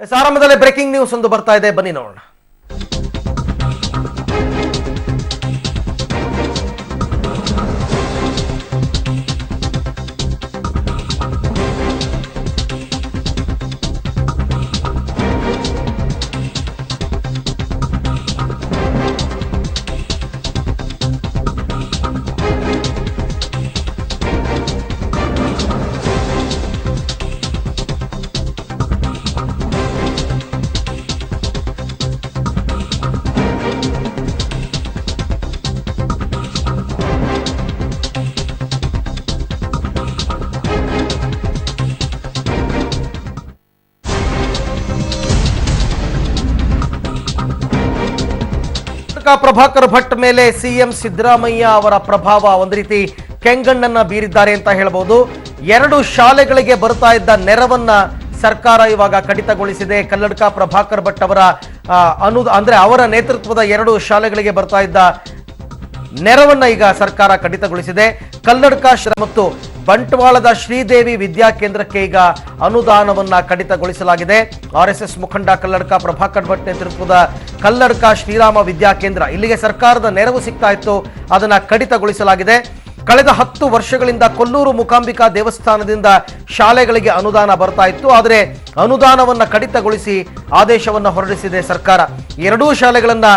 ಆರಂಭದಲ್ಲಿ breaking news ಒಂದು ಬರ್ತಾ ಇದೆ, ಬನ್ನಿ ನೋಡೋಣ. ಪ್ರಭಾಕರ್ ಭಟ್ ಮೇಲೆ ಸಿಎಂ ಸಿದ್ದರಾಮಯ್ಯ ಅವರ ಪ್ರಭಾವ ಒಂದು ರೀತಿ ಕೆಂಗಣ್ಣನ್ನ ಬೀರಿದ್ದಾರೆ ಅಂತ ಹೇಳಬಹುದು. 2 ಶಾಲೆಗಳಿಗೆ ಬರ್ತಾ ಇದ್ದ ನೆರವನ್ನ ಸರ್ಕಾರ ಇವಾಗ ಕಡಿತಗೊಳಿಸಿದೆ. ಕಲ್ಲಡ್ಕ ಪ್ರಭಾಕರ್ ಭಟ್ ಅವರ ಅಂದ್ರೆ ಅವರ ನೇತೃತ್ವದ 2 ಶಾಲೆಗಳಿಗೆ ಬರ್ತಾ ಇದ್ದ ನೆರವನ್ನ ಈಗ ಸರ್ಕಾರ ಕಡಿತಗೊಳಿಸಿದೆ. ಕಲ್ಲಡ್ಕ ಮತ್ತು ಬಂಟ್ವಾಳದ ಶ್ರೀದೇವಿ ವಿದ್ಯಾಕೇಂದ್ರಕ್ಕೆ ಈಗ ಅನುದಾನವನ್ನ ಕಡಿತಗೊಳಿಸಲಾಗಿದೆ. ಆರ್ಎಸ್ಎಸ್ ಮುಖಂಡ ಕಲ್ಲಡ್ಕ ಪ್ರಭಾಕರ್ ಭಟ್ ನೇತೃತ್ವದ ಕಲ್ಲಡ್ಕ ಶ್ರೀರಾಮ ವಿದ್ಯಾಕೇಂದ್ರ, ಇಲ್ಲಿಗೆ ಸರ್ಕಾರದ ನೆರವು ಸಿಗ್ತಾ ಇತ್ತು, ಅದನ್ನ ಕಡಿತಗೊಳಿಸಲಾಗಿದೆ. ಕಳೆದ 10 ವರ್ಷಗಳಿಂದ ಕೊಲ್ಲೂರು ಮೂಕಾಂಬಿಕಾ ದೇವಸ್ಥಾನದಿಂದ ಶಾಲೆಗಳಿಗೆ ಅನುದಾನ ಬರ್ತಾ ಇತ್ತು, ಆದರೆ ಅನುದಾನವನ್ನ ಕಡಿತಗೊಳಿಸಿ ಆದೇಶವನ್ನ ಹೊರಡಿಸಿದೆ ಸರ್ಕಾರ. 2 ಶಾಲೆಗಳನ್ನ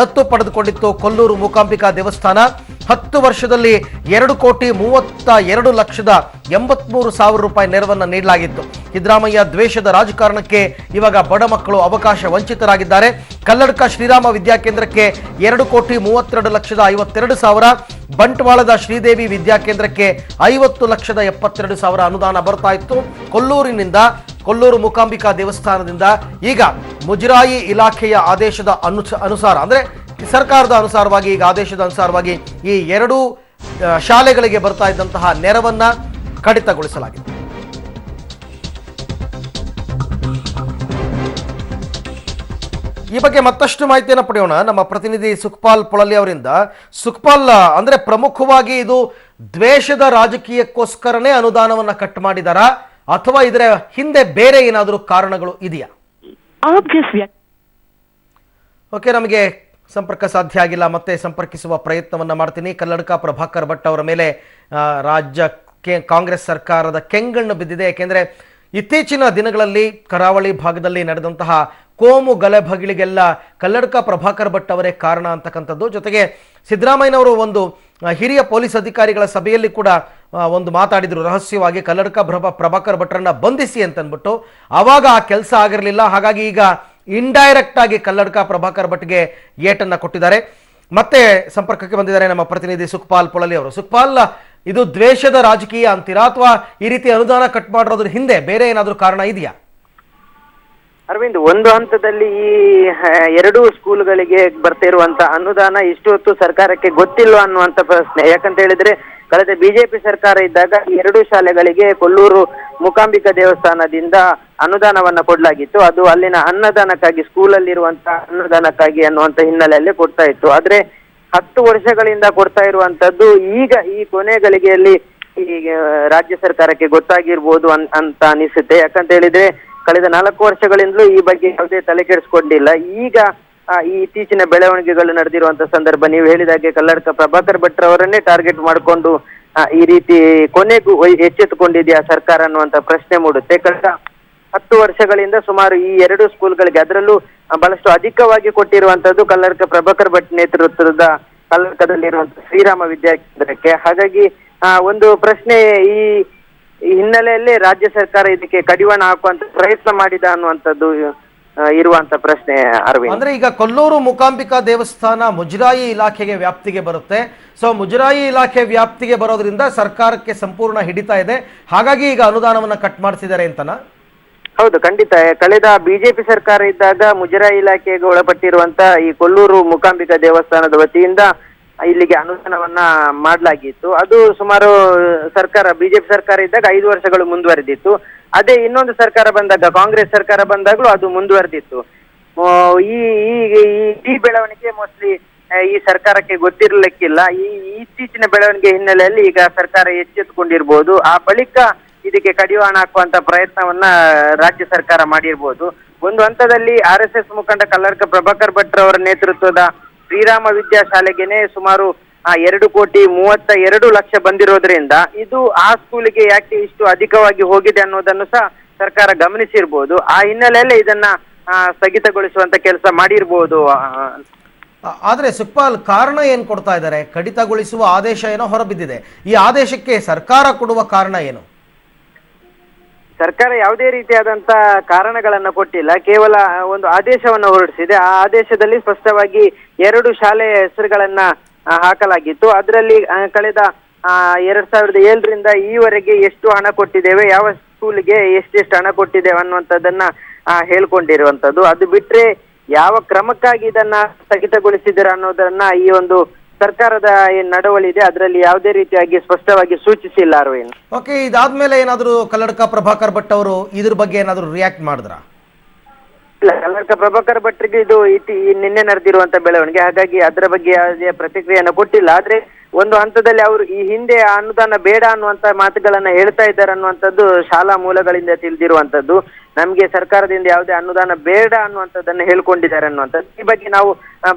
ದತ್ತು ಪಡೆದುಕೊಂಡಿತ್ತು ಕೊಲ್ಲೂರು ಮೂಕಾಂಬಿಕಾ ದೇವಸ್ಥಾನ. 10 ವರ್ಷದಲ್ಲಿ 2,32,83,000 ರೂಪಾಯಿ ನೆರವನ್ನು ನೀಡಲಾಗಿತ್ತು. ಸಿದ್ದರಾಮಯ್ಯ ದ್ವೇಷದ ರಾಜಕಾರಣಕ್ಕೆ ಇವಾಗ ಬಡ ಮಕ್ಕಳು ಅವಕಾಶ ವಂಚಿತರಾಗಿದ್ದಾರೆ. ಕಲ್ಲಡ್ಕ ಶ್ರೀರಾಮ ವಿದ್ಯಾಕೇಂದ್ರಕ್ಕೆ 2,32,52,000, ಬಂಟ್ವಾಳದ ಶ್ರೀದೇವಿ ವಿದ್ಯಾಕೇಂದ್ರಕ್ಕೆ 50,72,000 ಅನುದಾನ ಬರ್ತಾ ಇತ್ತು ಕೊಲ್ಲೂರು ಮೂಕಾಂಬಿಕಾ ದೇವಸ್ಥಾನದಿಂದ. ಈಗ ಮುಜರಾಯಿ ಇಲಾಖೆಯ ಆದೇಶದ ಅನುಸಾರ ಅಂದ್ರೆ ಸರ್ಕಾರದ ಅನುಸಾರವಾಗಿ ಈಗ ಆದೇಶದ ಅನುಸಾರವಾಗಿ ಈ 2 ಶಾಲೆಗಳಿಗೆ ಬರ್ತಾ ಇದ್ದಂತಹ ನೆರವನ್ನ ಕಡಿತಗೊಳಿಸಲಾಗಿದೆ. ಈ ಬಗ್ಗೆ ಮತ್ತಷ್ಟು ಮಾಹಿತಿಯನ್ನು ಪಡೆಯೋಣ ನಮ್ಮ ಪ್ರತಿನಿಧಿ ಸುಖಪಾಲ್ ಪೊಳಲಿ ಅವರಿಂದ. ಸುಖಪಾಲ್, ಅಂದ್ರೆ ಪ್ರಮುಖವಾಗಿ ಇದು ದ್ವೇಷದ ರಾಜಕೀಯಕ್ಕೋಸ್ಕರನೇ ಅನುದಾನವನ್ನ ಕಟ್ ಮಾಡಿದಾರಾ ಅಥವಾ ಇದರ ಹಿಂದೆ ಬೇರೆ ಏನಾದರೂ ಕಾರಣಗಳು ಇದೆಯಾ? ಓಕೆ, ನಮಗೆ ಸಂಪರ್ಕ ಸಾಧ್ಯ ಆಗಿಲ್ಲ, ಮತ್ತೆ ಸಂಪರ್ಕಿಸುವ ಪ್ರಯತ್ನವನ್ನ ಮಾಡ್ತೀನಿ. ಕಲ್ಲಡ್ಕ ಪ್ರಭಾಕರ್ ಭಟ್ ಅವರ ಮೇಲೆ ರಾಜ್ಯಕ್ಕೆ ಕಾಂಗ್ರೆಸ್ ಸರ್ಕಾರದ ಕೆಂಗಣ್ಣು ಬಿದ್ದಿದೆ. ಯಾಕೆಂದ್ರೆ ಇತ್ತೀಚಿನ ದಿನಗಳಲ್ಲಿ ಕರಾವಳಿ ಭಾಗದಲ್ಲಿ ನಡೆದಂತಹ ಕೋಮು ಗಲಭೆಗಳಿಗೆಲ್ಲ ಕಲ್ಲಡ್ಕ ಪ್ರಭಾಕರ್ ಭಟ್ ಅವರೇ ಕಾರಣ ಅಂತಕ್ಕಂಥದ್ದು. ಜೊತೆಗೆ ಸಿದ್ದರಾಮಯ್ಯನವರು ಒಂದು ಹಿರಿಯ ಪೊಲೀಸ್ ಅಧಿಕಾರಿಗಳ ಸಭೆಯಲ್ಲಿ ಕೂಡ ಒಂದು ಮಾತಾಡಿದ್ರು ರಹಸ್ಯವಾಗಿ, ಕಲ್ಲಡ್ಕ ಪ್ರಭಾಕರ್ ಭಟ್ರನ್ನ ಬಂಧಿಸಿ ಅಂತನ್ಬಿಟ್ಟು. ಆವಾಗ ಆ ಕೆಲಸ ಆಗಿರಲಿಲ್ಲ, ಹಾಗಾಗಿ ಈಗ ಇಂಡೈರೆಕ್ಟ್ ಆಗಿ ಕಲ್ಲಡ್ಕ ಪ್ರಭಾಕರ್ ಭಟ್ಗೆ ಏಟನ್ನ ಕೊಟ್ಟಿದ್ದಾರೆ. ಮತ್ತೆ ಸಂಪರ್ಕಕ್ಕೆ ಬಂದಿದ್ದಾರೆ ನಮ್ಮ ಪ್ರತಿನಿಧಿ ಸುಖಪಾಲ್ ಪೊಳಲಿ ಅವರು. ಸುಖಪಾಲ್, ಇದು ದ್ವೇಷದ ರಾಜಕೀಯ ಅಂತೀರಾ ಅಥವಾ ಈ ರೀತಿ ಅನುದಾನ ಕಟ್ ಮಾಡಿರೋದ್ರ ಹಿಂದೆ ಬೇರೆ ಏನಾದರೂ ಕಾರಣ ಇದೆಯಾ? ಅರವಿಂದ್, ಒಂದು ಹಂತದಲ್ಲಿ ಈ 2 ಸ್ಕೂಲ್ಗಳಿಗೆ ಬರ್ತಾ ಇರುವಂತ ಅನುದಾನ ಇಷ್ಟು ಹೊತ್ತು ಸರ್ಕಾರಕ್ಕೆ ಗೊತ್ತಿಲ್ಲ ಅನ್ನುವಂತ ಪ್ರಶ್ನೆ. ಯಾಕಂತ ಹೇಳಿದ್ರೆ ಕಳೆದ ಬಿಜೆಪಿ ಸರ್ಕಾರ ಇದ್ದಾಗ 2 ಶಾಲೆಗಳಿಗೆ ಕೊಲ್ಲೂರು ಮೂಕಾಂಬಿಕಾ ದೇವಸ್ಥಾನದಿಂದ ಅನುದಾನವನ್ನ ಕೊಡ್ಲಾಗಿತ್ತು. ಅದು ಅಲ್ಲಿನ ಅನ್ನದಾನಕ್ಕಾಗಿ, ಸ್ಕೂಲಲ್ಲಿರುವಂತಹ ಅನ್ನದಾನಕ್ಕಾಗಿ ಅನ್ನುವಂತ ಹಿನ್ನೆಲೆಯಲ್ಲಿ ಕೊಡ್ತಾ ಇತ್ತು. ಆದ್ರೆ 10 ವರ್ಷಗಳಿಂದ ಕೊಡ್ತಾ ಇರುವಂತದ್ದು ಈಗ ಈ ಕೊನೆ ಗಳಿಗೆಯಲ್ಲಿ ಈ ರಾಜ್ಯ ಸರ್ಕಾರಕ್ಕೆ ಗೊತ್ತಾಗಿರ್ಬೋದು ಅಂತ ಅನಿಸುತ್ತೆ. ಯಾಕಂತ ಹೇಳಿದ್ರೆ ಕಳೆದ 4 ವರ್ಷಗಳಿಂದಲೂ ಈ ಬಗ್ಗೆ ಯಾವುದೇ ತಲೆ ಕೆಡಿಸ್ಕೊಂಡಿಲ್ಲ. ಈಗ ಈ ಇತ್ತೀಚಿನ ಬೆಳವಣಿಗೆಗಳು ನಡೆದಿರುವಂತ ಸಂದರ್ಭ, ನೀವು ಹೇಳಿದಾಗೆ ಕಲ್ಲಡ್ಕ ಪ್ರಭಾಕರ್ ಭಟ್ ಅವರನ್ನೇ ಟಾರ್ಗೆಟ್ ಮಾಡಿಕೊಂಡು ಈ ರೀತಿ ಕೊನೆಗೂ ಎಚ್ಚೆತ್ತುಕೊಂಡಿದೆಯಾ ಸರ್ಕಾರ ಅನ್ನುವಂತ ಪ್ರಶ್ನೆ ಮೂಡುತ್ತೆ. ಕಳೆದ 10 ವರ್ಷಗಳಿಂದ ಸುಮಾರು ಈ 2 ಸ್ಕೂಲ್ಗಳಿಗೆ, ಅದರಲ್ಲೂ ಬಹಳಷ್ಟು ಅಧಿಕವಾಗಿ ಕೊಟ್ಟಿರುವಂತದ್ದು ಕಲ್ಲಡ್ಕ ಪ್ರಭಾಕರ್ ಭಟ್ ನೇತೃತ್ವದ ಕಲ್ಲಡ್ಕದಲ್ಲಿರುವಂತಹ ಶ್ರೀರಾಮ ವಿದ್ಯಾಕೇಂದ್ರಕ್ಕೆ. ಹಾಗಾಗಿ ಒಂದು ಪ್ರಶ್ನೆ, ಈ ಹಿನ್ನೆಲೆಯಲ್ಲಿ ರಾಜ್ಯ ಸರ್ಕಾರ ಇದಕ್ಕೆ ಕಡಿವಾಣ ಹಾಕುವಂತ ಪ್ರಯತ್ನ ಮಾಡಿದ ಅನ್ನುವಂಥದ್ದು ಇರುವಂತ ಪ್ರಶ್ನೆ ಅರವಿಂದ್. ಅಂದ್ರೆ ಈಗ ಕೊಲ್ಲೂರು ಮೂಕಾಂಬಿಕಾ ದೇವಸ್ಥಾನ ಮುಜರಾಯಿ ಇಲಾಖೆಗೆ ವ್ಯಾಪ್ತಿಗೆ ಬರುತ್ತೆ. ಸೊ ಮುಜರಾಯಿ ಇಲಾಖೆ ವ್ಯಾಪ್ತಿಗೆ ಬರೋದ್ರಿಂದ ಸರ್ಕಾರಕ್ಕೆ ಸಂಪೂರ್ಣ ಹಿಡಿತಾ ಇದೆ, ಹಾಗಾಗಿ ಈಗ ಅನುದಾನವನ್ನ ಕಟ್ ಮಾಡಿಸಿದ್ದಾರೆ ಅಂತನಾ? ಹೌದು, ಖಂಡಿತ. ಕಳೆದ ಬಿಜೆಪಿ ಸರ್ಕಾರ ಇದ್ದಾಗ ಮುಜರಾಯಿ ಇಲಾಖೆಗೆ ಒಳಪಟ್ಟಿರುವಂತ ಈ ಕೊಲ್ಲೂರು ಮೂಕಾಂಬಿಕಾ ದೇವಸ್ಥಾನದ ವತಿಯಿಂದ ಇಲ್ಲಿಗೆ ಅನುದಾನವನ್ನ ಮಾಡಲಾಗಿತ್ತು. ಅದು ಸುಮಾರು ಸರ್ಕಾರ, ಬಿಜೆಪಿ ಸರ್ಕಾರ ಇದ್ದಾಗ 5 ವರ್ಷಗಳು ಮುಂದುವರೆದಿತ್ತು. ಅದೇ ಇನ್ನೊಂದು ಸರ್ಕಾರ ಬಂದಾಗ, ಕಾಂಗ್ರೆಸ್ ಸರ್ಕಾರ ಬಂದಾಗಲೂ ಅದು ಮುಂದುವರೆದಿತ್ತು. ಈ ಬೆಳವಣಿಗೆ ಮೋಸ್ಟ್ಲಿ ಈ ಸರ್ಕಾರಕ್ಕೆ ಗೊತ್ತಿರಲಿಕ್ಕಿಲ್ಲ. ಈ ಇತ್ತೀಚಿನ ಬೆಳವಣಿಗೆ ಹಿನ್ನೆಲೆಯಲ್ಲಿ ಈಗ ಸರ್ಕಾರ ಎಚ್ಚೆತ್ತುಕೊಂಡಿರ್ಬೋದು. ಆ ಬಳಿಕ ಇದಕ್ಕೆ ಕಡಿವಾಣ ಹಾಕುವಂತ ಪ್ರಯತ್ನವನ್ನ ರಾಜ್ಯ ಸರ್ಕಾರ ಮಾಡಿರ್ಬೋದು. ಒಂದು ಹಂತದಲ್ಲಿ RSS ಮುಖಂಡ ಕಲ್ಲಡ್ಕ ಪ್ರಭಾಕರ್ ಭಟ್ ಅವರ ನೇತೃತ್ವದ ಶ್ರೀರಾಮ ವಿದ್ಯಾಶಾಲೆಗೆನೆ ಸುಮಾರು 2,32,00,000 ಬಂದಿರೋದ್ರಿಂದ ಇದು ಆ ಸ್ಕೂಲಿಗೆ ಯಾಕೆ ಇಷ್ಟು ಅಧಿಕವಾಗಿ ಹೋಗಿದೆ ಅನ್ನೋದನ್ನು ಸಹ ಸರ್ಕಾರ ಗಮನಿಸಿರ್ಬೋದು. ಆ ಹಿನ್ನೆಲೆಯಲ್ಲಿ ಇದನ್ನ ಸ್ಥಗಿತಗೊಳಿಸುವಂತ ಕೆಲಸ ಮಾಡಿರ್ಬೋದು. ಆದ್ರೆ ಸುಕ್ಪಾಲ್, ಕಾರಣ ಏನ್ ಕೊಡ್ತಾ ಇದ್ದಾರೆ? ಕಡಿತಗೊಳಿಸುವ ಆದೇಶ ಏನೋ ಹೊರಬಿದ್ದಿದೆ. ಈ ಆದೇಶಕ್ಕೆ ಸರ್ಕಾರ ಕೊಡುವ ಕಾರಣ ಏನು? ಸರ್ಕಾರ ಯಾವುದೇ ರೀತಿಯಾದಂತ ಕಾರಣಗಳನ್ನ ಕೊಟ್ಟಿಲ್ಲ, ಕೇವಲ ಒಂದು ಆದೇಶವನ್ನು ಹೊರಡಿಸಿದೆ. ಆ ಆದೇಶದಲ್ಲಿ ಸ್ಪಷ್ಟವಾಗಿ 2 ಶಾಲೆಯ ಹೆಸರುಗಳನ್ನ ಹಾಕಲಾಗಿತ್ತು. ಅದರಲ್ಲಿ ಕಳೆದ 2007ರಿಂದ ಈವರೆಗೆ ಎಷ್ಟು ಹಣ ಕೊಟ್ಟಿದ್ದೇವೆ, ಯಾವ ಸ್ಕೂಲ್ಗೆ ಎಷ್ಟೆಷ್ಟು ಹಣ ಕೊಟ್ಟಿದ್ದೇವೆ ಅನ್ನುವಂಥದ್ದನ್ನ ಹೇಳ್ಕೊಂಡಿರುವಂತದ್ದು. ಅದು ಬಿಟ್ರೆ ಯಾವ ಕ್ರಮಕ್ಕಾಗಿ ಇದನ್ನ ಸ್ಥಗಿತಗೊಳಿಸಿದ್ದೀರ ಅನ್ನೋದನ್ನ ಈ ಒಂದು ಸರ್ಕಾರದ ಏನ್ ನಡವಳಿ ಇದೆ ಅದರಲ್ಲಿ ಯಾವುದೇ ರೀತಿಯಾಗಿ ಸ್ಪಷ್ಟವಾಗಿ ಸೂಚಿಸಿಲ್ಲ. ಅರವಿಂದ್, ಓಕೆ, ಇದಾದ್ಮೇಲೆ ಏನಾದ್ರು ಕಲ್ಲಡ್ಕ ಪ್ರಭಾಕರ್ ಭಟ್ ಅವರು ಇದ್ರ ಬಗ್ಗೆ ಏನಾದ್ರು ರಿಯಾಕ್ಟ್ ಮಾಡಿದ್ರ? ಇಲ್ಲ, ಕಲ್ಲಡ್ಕ ಪ್ರಭಾಕರ್ ಭಟ್ರಿಗೆ ಇದು ನಿನ್ನೆ ನಡೆದಿರುವಂತ ಬೆಳವಣಿಗೆ, ಹಾಗಾಗಿ ಅದರ ಬಗ್ಗೆ ಯಾವುದೇ ಪ್ರತಿಕ್ರಿಯೆಯನ್ನು ಕೊಟ್ಟಿಲ್ಲ. ಆದ್ರೆ ಒಂದು ಹಂತದಲ್ಲಿ ಅವರು ಈ ಹಿಂದೆ ಅನುದಾನ ಬೇಡ ಅನ್ನುವಂತ ಮಾತುಗಳನ್ನ ಹೇಳ್ತಾ ಇದ್ದಾರೆ ಅನ್ನುವಂಥದ್ದು ಶಾಲಾ ಮೂಲಗಳಿಂದ ತಿಳಿದಿರುವಂತದ್ದು. ನಮ್ಗೆ ಸರ್ಕಾರದಿಂದ ಯಾವುದೇ ಅನುದಾನ ಬೇಡ ಅನ್ನುವಂಥದ್ದನ್ನ ಹೇಳ್ಕೊಂಡಿದ್ದಾರೆ ಅನ್ನುವಂಥದ್ದು. ಈ ಬಗ್ಗೆ ನಾವು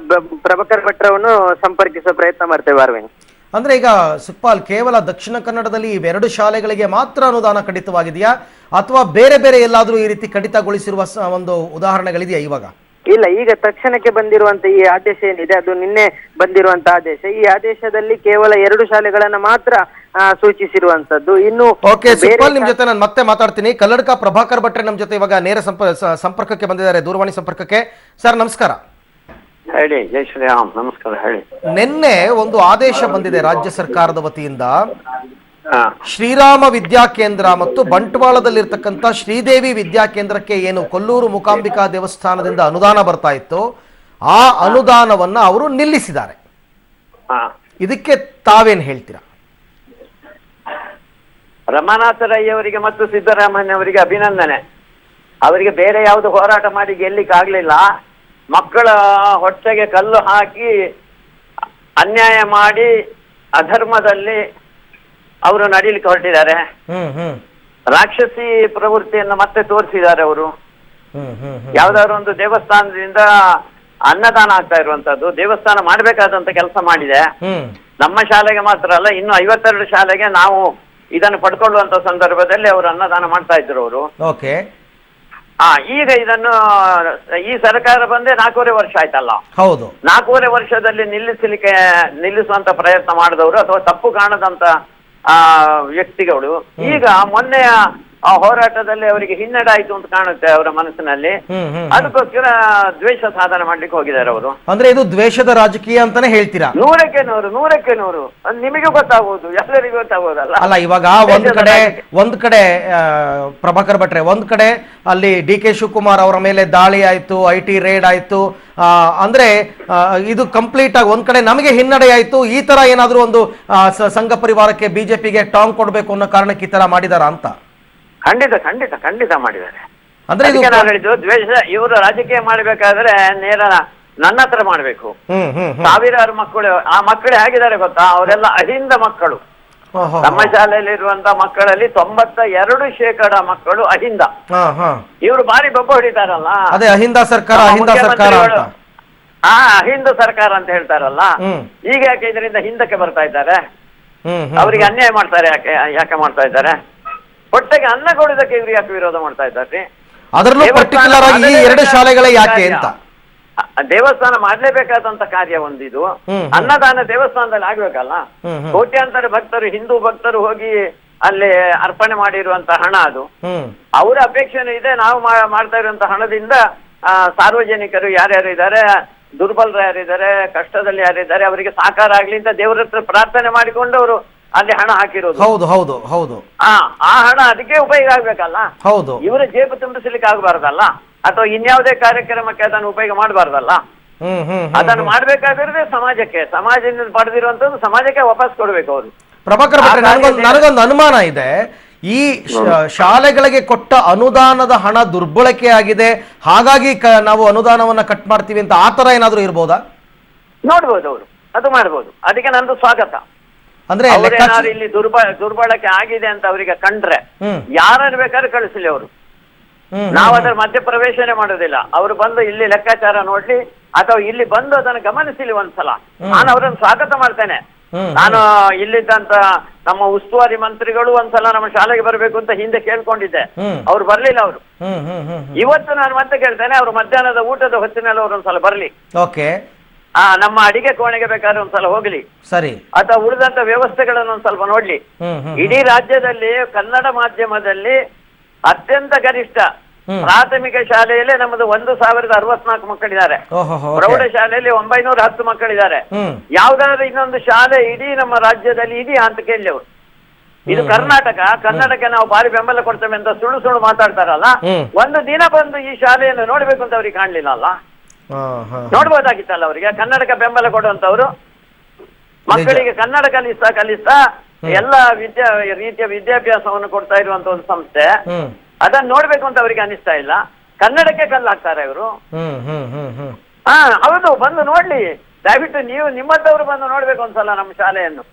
ಪ್ರಭಾಕರ್ ಭಟ್ರವನ್ನು ಸಂಪರ್ಕಿಸುವ ಪ್ರಯತ್ನ ಮಾಡ್ತೇವೆ. ಅರವಿಂದ್, ಅಂದ್ರೆ ಈಗ ಸುಕ್ಪಾಲ್, ಕೇವಲ ದಕ್ಷಿಣ ಕನ್ನಡದಲ್ಲಿ 2 ಶಾಲೆಗಳಿಗೆ ಮಾತ್ರ ಅನುದಾನ ಕಡಿತವಾಗಿದೆಯಾ ಅಥವಾ ಬೇರೆ ಬೇರೆ ಎಲ್ಲಾದ್ರೂ ಈ ರೀತಿ ಕಡಿತಗೊಳಿಸಿರುವ ಒಂದು ಉದಾಹರಣೆಗಳಿದೆಯಾ ಇವಾಗ? ಇಲ್ಲ, ಈಗ ತಕ್ಷಣಕ್ಕೆ ಬಂದಿರುವಂತ ಈ ಆದೇಶ ಏನಿದೆ ಅದು ನಿನ್ನೆ ಬಂದಿರುವಂತ ಆದೇಶ. ಈ ಆದೇಶದಲ್ಲಿ ಕೇವಲ 2 ಶಾಲೆಗಳನ್ನ ಮಾತ್ರ ಸೂಚಿಸಿರುವಂತದ್ದು. ಇನ್ನು ಓಕೆ ಸುಕ್ಪಾಲ್, ನಿಮ್ ಜೊತೆ ನಾನು ಮತ್ತೆ ಮಾತಾಡ್ತೀನಿ. ಕಲ್ಲಡ್ಕ ಪ್ರಭಾಕರ್ ಭಟ್ರೆ ನಮ್ ಜೊತೆ ಇವಾಗ ನೇರ ಸಂಪರ್ಕಕ್ಕೆ ಬಂದಿದ್ದಾರೆ, ದೂರವಾಣಿ ಸಂಪರ್ಕಕ್ಕೆ. ಸರ್ ನಮಸ್ಕಾರ. ಹೇಳಿ. ಜೈ ಶ್ರೀರಾಮ್. ನಮಸ್ಕಾರ. ಹೇಳಿ. ನಿನ್ನೆ ಒಂದು ಆದೇಶ ಬಂದಿದೆ ರಾಜ್ಯ ಸರ್ಕಾರದ ವತಿಯಿಂದ. ಶ್ರೀರಾಮ ವಿದ್ಯಾಕೇಂದ್ರ ಮತ್ತು ಬಂಟ್ವಾಳದಲ್ಲಿರ್ತಕ್ಕಂಥ ಶ್ರೀದೇವಿ ವಿದ್ಯಾಕೇಂದ್ರಕ್ಕೆ ಏನು ಕೊಲ್ಲೂರು ಮೂಕಾಂಬಿಕಾ ದೇವಸ್ಥಾನದಿಂದ ಅನುದಾನ ಬರ್ತಾ ಇತ್ತು, ಆ ಅನುದಾನವನ್ನ ಅವರು ನಿಲ್ಲಿಸಿದ್ದಾರೆ. ಇದಕ್ಕೆ ತಾವೇನ್ ಹೇಳ್ತೀರಾ? ರಮಾನಾಥ ರೈ ಅವರಿಗೆ ಮತ್ತು ಸಿದ್ದರಾಮಯ್ಯ ಅವರಿಗೆ ಅಭಿನಂದನೆ. ಅವರಿಗೆ ಬೇರೆ ಯಾವುದು ಹೋರಾಟ ಮಾಡಿ ಗೆಲ್ಲಿಕ್ಕಾಗ್ಲಿಲ್ಲ. ಮಕ್ಕಳ ಹೊಟ್ಟೆಗೆ ಕಲ್ಲು ಹಾಕಿ ಅನ್ಯಾಯ ಮಾಡಿ ಅಧರ್ಮದಲ್ಲಿ ಅವರು ನಡೀಲಿಕ್ಕೆ ಹೊರಟಿದ್ದಾರೆ. ರಾಕ್ಷಸಿ ಪ್ರವೃತ್ತಿಯನ್ನು ಮತ್ತೆ ತೋರಿಸಿದ್ದಾರೆ ಅವರು. ಯಾವ್ದಾದ್ರು ಒಂದು ದೇವಸ್ಥಾನದಿಂದ ಅನ್ನದಾನ ಆಗ್ತಾ ಇರುವಂತದ್ದು, ದೇವಸ್ಥಾನ ಮಾಡ್ಬೇಕಾದಂತ ಕೆಲಸ ಮಾಡಿದೆ. ನಮ್ಮ ಶಾಲೆಗೆ ಮಾತ್ರ ಅಲ್ಲ, ಇನ್ನು 52 ಶಾಲೆಗೆ ನಾವು ಇದನ್ನು ಪಡ್ಕೊಳ್ಳುವಂತ ಸಂದರ್ಭದಲ್ಲಿ ಅವರು ಅನ್ನದಾನ ಮಾಡ್ತಾ ಇದ್ರು ಅವರು. ಓಕೆ, ಈಗ ಇದನ್ನು ಈ ಸರ್ಕಾರ ಬಂದೆ 4.5 ವರ್ಷ ಆಯ್ತಲ್ಲ. ಹೌದು, 4.5 ವರ್ಷದಲ್ಲಿ ನಿಲ್ಲಿಸುವಂತ ಪ್ರಯತ್ನ ಮಾಡಿದವರು ಅಥವಾ ತಪ್ಪು ಕಾಣದಂತ ವ್ಯಕ್ತಿಗಳು ಈಗ ಮೊನ್ನೆಯ ಹೋರಾಟದಲ್ಲಿ ಅವರಿಗೆ ಹಿನ್ನಡೆ ಆಯ್ತು ಅಂತ ಕಾಣುತ್ತೆ ಅವರ ಮನಸ್ಸಿನಲ್ಲಿ. ಅದಕ್ಕೋಸ್ಕರ ದ್ವೇಷ ಸಾಧನೆ ಮಾಡ್ಲಿಕ್ಕೆ ಹೋಗಿದ್ದಾರೆ ಅವರು. ಅಂದ್ರೆ ಇದು ದ್ವೇಷದ ರಾಜಕೀಯ ಅಂತಾನೆ ಹೇಳ್ತೀರಾ? 100ಕ್ಕೆ 100 ನಿಮಗೆ ಗೊತ್ತಾಗುವುದು, ಎಲ್ಲರಿಗೂ ಗೊತ್ತಾಗುವುದಲ್ಲ. ಅಲ್ಲ, ಇವಾಗ ಒಂದ್ ಕಡೆ ಪ್ರಭಾಕರ್ ಭಟ್ರೆ, ಒಂದ್ ಕಡೆ ಅಲ್ಲಿ DK ಶಿವಕುಮಾರ್ ಅವರ ಮೇಲೆ ದಾಳಿ ಆಯ್ತು, IT ರೇಡ್ ಆಯ್ತು. ಅಂದ್ರೆ ಇದು ಕಂಪ್ಲೀಟ್ ಆಗಿ ಒಂದ್ ಕಡೆ ನಮಗೆ ಹಿನ್ನಡೆ ಆಯ್ತು. ಈ ತರ ಏನಾದ್ರು ಒಂದು ಸಂಘ ಪರಿವಾರಕ್ಕೆ ಬಿಜೆಪಿಗೆ ಟಾಂಗ್ ಕೊಡ್ಬೇಕು ಅನ್ನೋ ಕಾರಣಕ್ಕೆ ಈ ತರ ಮಾಡಿದಾರ ಅಂತ? ಖಂಡಿತ ಮಾಡಿದ್ದಾರೆ. ಅಂದ್ರೆ ನಾನು ಹೇಳಿದ್ದು ದ್ವೇಷ. ಇವರು ರಾಜಕೀಯ ಮಾಡ್ಬೇಕಾದ್ರೆ ನೇರ ನನ್ನ ಹತ್ರ ಮಾಡ್ಬೇಕು. ಸಾವಿರಾರು ಮಕ್ಕಳು, ಆ ಮಕ್ಕಳು ಹೇಗಿದ್ದಾರೆ ಗೊತ್ತಾ? ಅವರೆಲ್ಲ ಅಹಿಂದ ಮಕ್ಕಳು. ನಮ್ಮ ಶಾಲೆಯಲ್ಲಿ ಇರುವಂತ ಮಕ್ಕಳಲ್ಲಿ 92% ಮಕ್ಕಳು ಅಹಿಂದ. ಇವರು ಬಾರಿ ಬೊಬ್ಬ ಹೊಡಿತಾರಲ್ಲ, ಅದೇ ಅಹಿಂದ ಸರ್ಕಾರ, ಅಹಿಂದ ಸರ್ಕಾರ ಅಂತ. ಅಹಿಂದ ಸರ್ಕಾರ ಅಂತ ಹೇಳ್ತಾರಲ್ಲ. ಈಗ ಯಾಕೆ ಇದರಿಂದ ಹಿಂದಕ್ಕೆ ಬರ್ತಾ ಇದ್ದಾರೆ? ಅವರಿಗೆ ಅನ್ಯಾಯ ಮಾಡ್ತಾರೆ. ಯಾಕೆ ಮಾಡ್ತಾ ಇದ್ದಾರೆ? ಹೊಟ್ಟೆಗೆ ಅನ್ನ ಕೊಡೋದಕ್ಕೆ ಇವ್ರು ಯಾಕೆ ವಿರೋಧ ಮಾಡ್ತಾ ಇದ್ದಾರೆ? ಅದರಲ್ಲೂ ಪರ್ಟಿಕ್ಯುಲರ್ ಆಗಿ ಈ 2 ಶಾಲೆಗಳ ಯಾಕೆ ಅಂತ? ದೇವಸ್ಥಾನ ಮಾಡ್ಲೇಬೇಕಾದಂತ ಕಾರ್ಯ ಒಂದಿದು. ಅನ್ನದಾನ ದೇವಸ್ಥಾನದಲ್ಲಿ ಆಗ್ಬೇಕಲ್ಲ. ಕೋಟ್ಯಾಂತರ ಭಕ್ತರು, ಹಿಂದೂ ಭಕ್ತರು ಹೋಗಿ ಅಲ್ಲಿ ಅರ್ಪಣೆ ಮಾಡಿರುವಂತ ಹಣ ಅದು. ಅವರ ಅಪೇಕ್ಷೆನೂ ಇದೆ. ನಾವು ಮಾಡ್ತಾ ಇರುವಂತ ಹಣದಿಂದ ಸಾರ್ವಜನಿಕರು ಯಾರ್ಯಾರು ಇದ್ದಾರೆ, ದುರ್ಬಲರು ಯಾರಿದ್ದಾರೆ, ಕಷ್ಟದಲ್ಲಿ ಯಾರಿದ್ದಾರೆ, ಅವರಿಗೆ ಸಾಕಾರ ಆಗ್ಲಿ ಅಂತ ದೇವರ ಹತ್ರ ಪ್ರಾರ್ಥನೆ ಮಾಡಿಕೊಂಡು ಅವರು ಅಲ್ಲಿ ಹಣ ಹಾಕಿರೋದು. ಹೌದು. ಆ ಹಣ ಅದಕ್ಕೆ ಉಪಯೋಗ ಆಗ್ಬೇಕಲ್ಲ. ಹೌದು, ಇವರ ಜೇಬು ತುಂಬಿಸ್ಲಿಕ್ಕೆ ಆಗ್ಬಾರ್ದಲ್ಲ, ಅಥವಾ ಇನ್ಯಾವುದೇ ಕಾರ್ಯಕ್ರಮಕ್ಕೆ ಅದನ್ನು ಉಪಯೋಗ ಮಾಡಬಾರ್ದಲ್ಲ. ಅದನ್ನು ಮಾಡ್ಬೇಕಾದ್ರೆ ಸಮಾಜದಿಂದ ಪಡೆದಿರುವಂತದ್ದು ಸಮಾಜಕ್ಕೆ ವಾಪಸ್ ಕೊಡ್ಬೇಕು ಅವರು. ಪ್ರಭಾಕರ್ ಭಟ್ರೆ, ನನಗೊಂದು ಅನುಮಾನ ಇದೆ. ಈ ಶಾಲೆಗಳಿಗೆ ಕೊಟ್ಟ ಅನುದಾನದ ಹಣ ದುರ್ಬಳಕೆ ಆಗಿದೆ, ಹಾಗಾಗಿ ನಾವು ಅನುದಾನವನ್ನ ಕಟ್ ಮಾಡ್ತೀವಿ ಅಂತ ಆ ತರ ಏನಾದ್ರು ಇರ್ಬೋದಾ? ನೋಡ್ಬೋದು, ಅವರು ಅದು ಮಾಡ್ಬೋದು. ಅದಕ್ಕೆ ನಂದು ಸ್ವಾಗತ. ಅಂದ್ರೆ ಇಲ್ಲಿ ದುರ್ಬಳಕೆ ಆಗಿದೆ ಅಂತ ಅವರಿಗೆ ಕಂಡ್ರೆ ಯಾರನ್ನು ಬೇಕಾದ್ರೆ ಕಳಿಸಲಿ ಅವರು. ನಾವು ಅದರ ಮಧ್ಯ ಪ್ರವೇಶನೆ ಮಾಡೋದಿಲ್ಲ. ಅವರು ಬಂದು ಇಲ್ಲಿ ಲೆಕ್ಕಾಚಾರ ನೋಡ್ಲಿ ಅಥವಾ ಇಲ್ಲಿ ಬಂದು ಅದನ್ನು ಗಮನಿಸಲಿ ಒಂದ್ಸಲ. ನಾನು ಅವರನ್ನು ಸ್ವಾಗತ ಮಾಡ್ತೇನೆ. ನಾನು ಇಲ್ಲಿದ್ದಂತ ನಮ್ಮ ಉಸ್ತುವಾರಿ ಮಂತ್ರಿಗಳು ಒಂದ್ಸಲ ನಮ್ಮ ಶಾಲೆಗೆ ಬರಬೇಕು ಅಂತ ಹಿಂದೆ ಕೇಳ್ಕೊಂಡಿದ್ದೆ, ಅವ್ರು ಬರ್ಲಿಲ್ಲ. ಅವರು ಇವತ್ತು ನಾನು ಮತ್ತೆ ಕೇಳ್ತೇನೆ, ಅವ್ರು ಮಧ್ಯಾಹ್ನದ ಊಟದ ಹೊತ್ತಿನಲ್ಲಿ ಅವ್ರೊಂದ್ಸಲ ಬರ್ಲಿ. ಓಕೆ, ನಮ್ಮ ಅಡಿಗೆ ಕೋಣೆಗೆ ಬೇಕಾದ್ರೆ ಒಂದ್ಸಲ ಹೋಗ್ಲಿ, ಸರಿ, ಅಥವಾ ಉಳಿದಂತ ವ್ಯವಸ್ಥೆಗಳನ್ನು ಒಂದ್ ಸ್ವಲ್ಪ ನೋಡ್ಲಿ. ಇಡೀ ರಾಜ್ಯದಲ್ಲಿ ಕನ್ನಡ ಮಾಧ್ಯಮದಲ್ಲಿ ಅತ್ಯಂತ ಗರಿಷ್ಠ ಪ್ರಾಥಮಿಕ ಶಾಲೆಯಲ್ಲೇ ನಮ್ಮದು 1064 ಮಕ್ಕಳಿದ್ದಾರೆ, ಪ್ರೌಢ ಶಾಲೆಯಲ್ಲಿ 910 ಮಕ್ಕಳಿದ್ದಾರೆ. ಯಾವ್ದಾದ್ರು ಇನ್ನೊಂದು ಶಾಲೆ ಇಡೀ ನಮ್ಮ ರಾಜ್ಯದಲ್ಲಿ ಇದೆಯಾ ಅಂತ ಕೇಳಿ ಅವರು. ಇದು ಕರ್ನಾಟಕ, ಕನ್ನಡಕ್ಕೆ ನಾವು ಭಾರಿ ಬೆಂಬಲ ಕೊಡ್ತೇವೆ ಅಂತ ಸುಳ್ಳು ಸುಳ್ಳು ಮಾತಾಡ್ತಾರಲ್ಲ. ಒಂದು ದಿನ ಬಂದು ಈ ಶಾಲೆಯನ್ನು ನೋಡ್ಬೇಕು ಅಂತ ಅವ್ರಿಗೆ ಕಾಣ್ಲಿಲ್ಲ ಅಲ್ಲ, ನೋಡ್ಬೋದಾಗಿತ್ತಲ್ಲ ಅವರಿಗೆ. ಕನ್ನಡಕ್ಕೆ ಬೆಂಬಲ ಕೊಡುವಂತವ್ರು ಮಕ್ಕಳಿಗೆ ಕನ್ನಡ ಕಲಿಸ್ತಾ ಎಲ್ಲ ರೀತಿಯ ವಿದ್ಯಾಭ್ಯಾಸವನ್ನು ಕೊಡ್ತಾ ಇರುವಂತ ಒಂದು ಸಂಸ್ಥೆ, ಅದನ್ನ ನೋಡ್ಬೇಕು ಅಂತ ಅವರಿಗೆ ಅನಿಸ್ತಾ ಇಲ್ಲ. ಕನ್ನಡಕ್ಕೆ ಕಲ್ಲು ಹಾಕ್ತಾರೆ ಇವರು. ಹೌದು, ಬಂದು ನೋಡ್ಲಿ ದಯವಿಟ್ಟು. ನೀವು ನಿಮ್ಮತ್ತವರು ಬಂದು ನೋಡ್ಬೇಕು ಒಂದ್ಸಲ ನಮ್ಮ ಶಾಲೆಯನ್ನು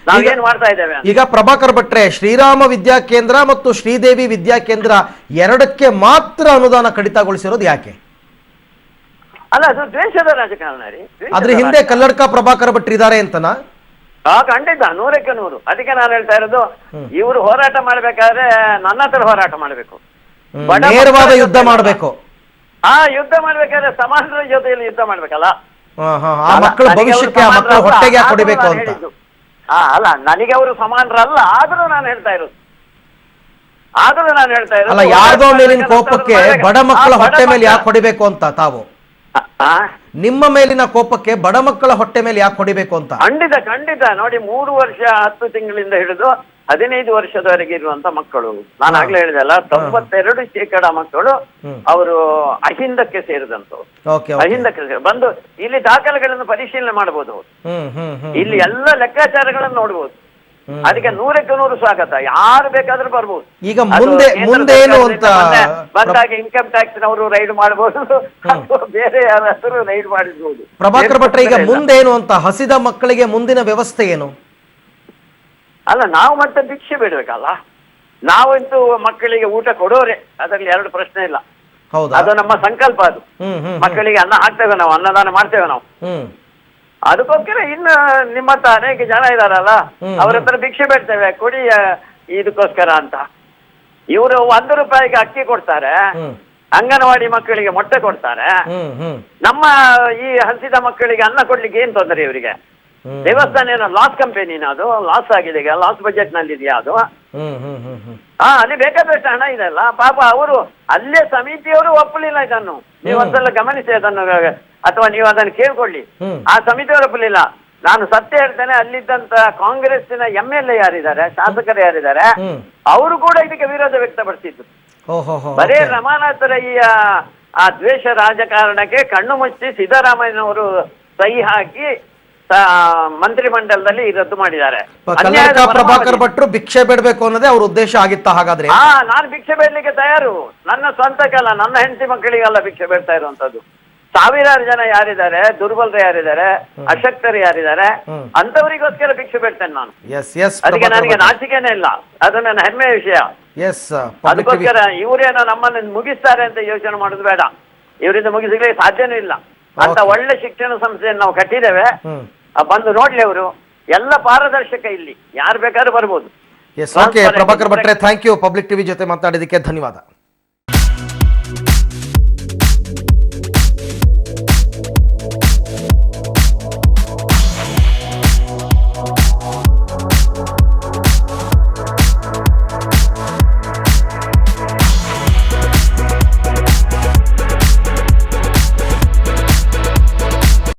ನಾವೇನ್ ಮಾಡ್ತಾ ಇದ್ದೇವೆ. ಈಗ ಪ್ರಭಾಕರ್ ಭಟ್ರೆ, ಶ್ರೀರಾಮ ವಿದ್ಯಾ ಕೇಂದ್ರ ಮತ್ತು ಶ್ರೀದೇವಿ ವಿದ್ಯಾ ಕೇಂದ್ರ ಎರಡಕ್ಕೆ ಮಾತ್ರ ಅನುದಾನ ಕಡಿತಗೊಳಿಸಿರೋದು ಯಾಕೆ? ಅಲ್ಲ, ಅದು ದ್ವೇಷದ ರಾಜಕಾರಣ ರೀ. ಅದ್ರ ಹಿಂದೆ ಕಲ್ಲಡ್ಕ ಪ್ರಭಾಕರ್ ಭಟ್ರು ಇದ್ದಾರೆ ಅಂತನಾ? ಖಂಡಿತ, 100ಕ್ಕೆ 100. ಅದಕ್ಕೆ ನಾನು ಹೇಳ್ತಾ ಇರೋದು, ಇವರು ಹೋರಾಟ ಮಾಡ್ಬೇಕಾದ್ರೆ ನನ್ನ ಹತ್ರ ಹೋರಾಟ ಮಾಡ್ಬೇಕು, ನೇರವಾದ ಯುದ್ಧ ಮಾಡ್ಬೇಕು. ಯುದ್ಧ ಮಾಡ್ಬೇಕಾದ್ರೆ ಸಮಾಜದ ಜೊತೆಯಲ್ಲಿ ಯುದ್ಧ ಮಾಡ್ಬೇಕಲ್ಲ. ಆ ಮಕ್ಕಳ ಭವಿಷ್ಯಕ್ಕೆ, ಆ ಮಕ್ಕಳ ಹೊಟ್ಟೆಗೆ ಯಾಕೆ ಕೊಡಬೇಕು ಅಂತ. ಅಲ್ಲ, ನನಗೆ ಅವರು ಸಮಾನರಲ್ಲ, ಆದ್ರೂ ನಾನು ಹೇಳ್ತಾ ಇರೋದು. ಅಲ್ಲ, ಯಾರ್ದೋ ಮೇಲಿನ ಕೋಪಕ್ಕೆ ಬಡ ಮಕ್ಕಳ ಹೊಟ್ಟೆ ಮೇಲೆ ಯಾಕೆ ಹೊಡಿಬೇಕು ಅಂತ ತಾವು? ನಿಮ್ಮ ಮೇಲಿನ ಕೋಪಕ್ಕೆ ಬಡ ಮಕ್ಕಳ ಹೊಟ್ಟೆ ಮೇಲೆ ಯಾಕೆ ಹೊಡಿಬೇಕು ಅಂತ? ಖಂಡಿತ. ನೋಡಿ, 3 ವರ್ಷ 10 ತಿಂಗಳಿಂದ ಹಿಡಿದು 15 ವರ್ಷದವರೆಗೆ ಇರುವಂತ ಮಕ್ಕಳು, ನಾನು ಆಗ್ಲೇ ಹೇಳಿದೆಲ್ಲ, 92% ಮಕ್ಕಳು ಅವರು ಅಹಿಂದಕ್ಕೆ ಸೇರಿದಂತವ್ರು. ಅಹಿಂದಕ್ಕೆ ಬಂದು ಇಲ್ಲಿ ದಾಖಲೆಗಳನ್ನು ಪರಿಶೀಲನೆ ಮಾಡಬಹುದು, ಇಲ್ಲಿ ಎಲ್ಲ ಲೆಕ್ಕಾಚಾರಗಳನ್ನು ನೋಡಬಹುದು. ಅದಕ್ಕೆ 100ಕ್ಕೆ 100 ಸ್ವಾಗತ. ಯಾರು ಬೇಕಾದ್ರೂ ಬರ್ಬೋದು. ಈಗ ಮುಂದೇನು ಅಂತ ಬಂದಾಗ ಇನ್ಕಮ್ ಟ್ಯಾಕ್ಸ್ ನವರು ರೈಡ್ ಮಾಡಬಹುದು, ಬೇರೆ ಯಾರಾದ್ರೂ ರೈಡ್ ಮಾಡಿರ್ಬೋದು. ಪ್ರಭಾಕರ್ ಭಟ್ರೆ, ಈಗ ಮುಂದೇನು ಅಂತ, ಹಸಿದ ಮಕ್ಕಳಿಗೆ ಮುಂದಿನ ವ್ಯವಸ್ಥೆ ಏನು? ಅಲ್ಲ, ನಾವು ಮತ್ತೆ ಭಿಕ್ಷೆ ಬಿಡ್ಬೇಕಲ್ಲ. ನಾವಂತೂ ಮಕ್ಕಳಿಗೆ ಊಟ ಕೊಡೋರೆ, ಅದರಲ್ಲಿ 2 ಪ್ರಶ್ನೆ ಇಲ್ಲ. ಅದು ನಮ್ಮ ಸಂಕಲ್ಪ. ಅದು ಮಕ್ಕಳಿಗೆ ಅನ್ನ ಹಾಕ್ತೇವೆ ನಾವು, ಅನ್ನದಾನ ಮಾಡ್ತೇವೆ ನಾವು. ಅದಕ್ಕೋಸ್ಕರ ಇನ್ನು ನಿಮ್ಮಂತ ಅನೇಕ ಜನ ಇದಾರಲ್ಲ, ಅವ್ರ ಹತ್ರ ಭಿಕ್ಷೆ ಬೇಡ್ತೇವೆ, ಕೊಡಿ ಇದಕ್ಕೋಸ್ಕರ ಅಂತ. ಇವರು 1 ರೂಪಾಯಿಗೆ ಅಕ್ಕಿ ಕೊಡ್ತಾರೆ, ಅಂಗನವಾಡಿ ಮಕ್ಕಳಿಗೆ ಮೊಟ್ಟೆ ಕೊಡ್ತಾರೆ. ನಮ್ಮ ಈ ಹಸಿದ ಮಕ್ಕಳಿಗೆ ಅನ್ನ ಕೊಡ್ಲಿಕ್ಕೆ ಏನ್ ತೊಂದರೆ ಇವರಿಗೆ? ದೇವಸ್ಥಾನ ಏನೋ ಲಾಸ್ ಕಂಪನಿನ? ಅದು ಲಾಸ್ ಆಗಿದೆ, ಈಗ ಲಾಸ್ ಬಜೆಟ್ ನಲ್ಲಿ ಇದೆಯಾ ಅದು? ಅಲ್ಲಿ ಬೇಕಾದಷ್ಟು ಹಣ ಇದೆಲ್ಲ. ಪಾಪ ಅವರು ಅಲ್ಲೇ ಸಮಿತಿಯವರು ಒಪ್ಪಲಿಲ್ಲ ಇದನ್ನು. ನೀವು ಒಂದ್ಸಲ ಗಮನಿಸಿ ಅದನ್ನು, ಅಥವಾ ನೀವು ಅದನ್ನು ಕೇಳ್ಕೊಳ್ಳಿ. ಆ ಸಮಿತಿಯವರು ಒಪ್ಪಲಿಲ್ಲ. ನಾನು ಸತ್ಯ ಹೇಳ್ತೇನೆ, ಅಲ್ಲಿದ್ದಂತ ಕಾಂಗ್ರೆಸ್ಸಿನ MLA ಯಾರಿದ್ದಾರೆ, ಶಾಸಕರು ಯಾರಿದ್ದಾರೆ, ಅವರು ಕೂಡ ಇದಕ್ಕೆ ವಿರೋಧ ವ್ಯಕ್ತಪಡಿಸಿದ್ರು. ಬರೇ ರಮಾನಾಥರ ಆ ದ್ವೇಷ ರಾಜಕಾರಣಕ್ಕೆ ಕಣ್ಣು ಮುಚ್ಚಿ ಸಿದ್ದರಾಮಯ್ಯನವರು ಸಹಿ ಹಾಕಿ ಮಂತ್ರಿಮಂಡಲದಲ್ಲಿ ರದ್ದು ಮಾಡಿದ್ದಾರೆ. ಪ್ರಭಾಕರ್ ಭಟ್ರು ಭಿಕ್ಷೆ ಬೇಡಬೇಕು ಅನ್ನೋದೇ ಅವ್ರ ಉದ್ದೇಶ ಆಗಿತ್ತ ಹಾಗಾದ್ರೆ? ನಾನು ಭಿಕ್ಷೆ ಬೇಡಲಿಕ್ಕೆ ತಯಾರು. ನನ್ನ ಸ್ವಂತಕ್ಕಲ್ಲ, ನನ್ನ ಹೆಂಡತಿ ಮಕ್ಕಳಿಗೆಲ್ಲ ಭಿಕ್ಷೆ ಬೇಡ್ತಾ ಇರುವಂತದ್ದು. ಸಾವಿರಾರು ಜನ ಯಾರಿದ್ದಾರೆ, ದುರ್ಬಲರು ಯಾರಿದ್ದಾರೆ, ಅಶಕ್ತರು ಯಾರಿದ್ದಾರೆ, ಅಂತವರಿಗೋಸ್ಕರ ಭಿಕ್ಷೆ ಬೇಡ್ತೇನೆ ನಾನು. ಅದಕ್ಕೆ ನನಗೆ ನಾಚಿಕೆನೇ ಇಲ್ಲ, ಅದು ನನ್ನ ಹೆಮ್ಮೆಯ ವಿಷಯ. ಅದಕ್ಕೋಸ್ಕರ ಇವರೇನೋ ನಮ್ಮನ್ನು ಮುಗಿಸ್ತಾರೆ ಅಂತ ಯೋಚನೆ ಮಾಡೋದು ಬೇಡ. ಇವರಿಂದ ಮುಗಿಸಲಿಕ್ಕೆ ಸಾಧ್ಯನೂ ಇಲ್ಲ. ಅಂತ ಒಳ್ಳೆ ಶಿಕ್ಷಣ ಸಂಸ್ಥೆಯನ್ನು ನಾವು ಕಟ್ಟಿದ್ದೇವೆ. ಬಂದು ನೋಡ್ಲಿ ಅವರು. ಎಲ್ಲ ಪಾರದರ್ಶಕ, ಇಲ್ಲಿ ಯಾರು ಬೇಕಾದ್ರೂ ಬರ್ಬೋದು. ಪ್ರಭಾಕರ್ ಭಟ್ರೆ, ಥ್ಯಾಂಕ್ ಯು. ಪಬ್ಲಿಕ್ ಟಿವಿ ಜೊತೆ ಮಾತಾಡಿದಕ್ಕೆ ಧನ್ಯವಾದ.